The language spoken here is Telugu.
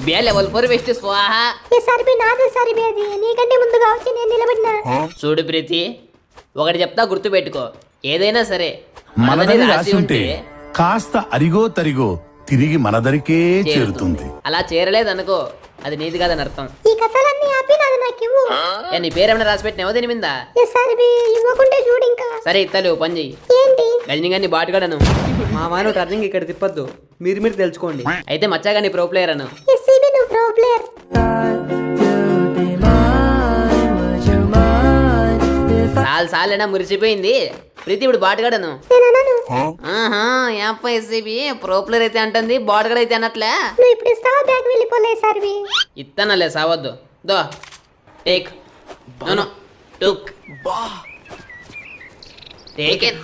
బియా లెవెల్ 4 వెస్ట్ స్వాహ. ఎస్ఆర్బి నాది ఎస్ఆర్బి అది నీకంటే ముందుగా వచ్చి నేను నిలబడినా. చూడు ప్రీతి, ఒకటి చెప్తా గుర్తు పెట్టుకో, ఏదైనా సరే మనదని రాసి ఉంటే కాస్త అరిగో తరిగో తిరిగి మనదరికే చేరుతుంది. అలా చేరలేదనుకో అది నీది కాదని అర్థం. ఈ కథలన్నీ ఆపి నాది నాకు ఇవ్వు. నీ పేరేమైనా రాసి పెట్టినావో దీని మీద? ఎస్ఆర్బి ఇవ్వకుంటే చూడు ఇంకా. సరే ఇత్తలు పని చెయ్యి. ఏంటి? రజనీగారిని బాటుగాడను. మా మాను టర్నింగ్ ఇక్కడ తిప్పొద్దు, మీరు తెలుసుకోండి. అయితే మచ్చాగాని ప్రో ప్లేయర్ అను. ఎస్సీబీ నువ్వు ప్రో ప్లేయర్. సాలేనా మురిసిపోయింది. ప్రీతి ఇప్పుడు బాటుగాడను. నేనన్నాను ఆహా ఎస్సీబీ ప్రో ప్లేయర్ అయితే అంటుంది, బాటుగాడు అయితే అనట్లే. నువ్వు ఇప్పుడు ఇస్తావా బ్యాగ్ వెళ్ళిపోలే ఎస్ఆర్బి. ఇత్తనలే సావద్దు. దో టేక్ నో టుక్ టేక్ ఇట్.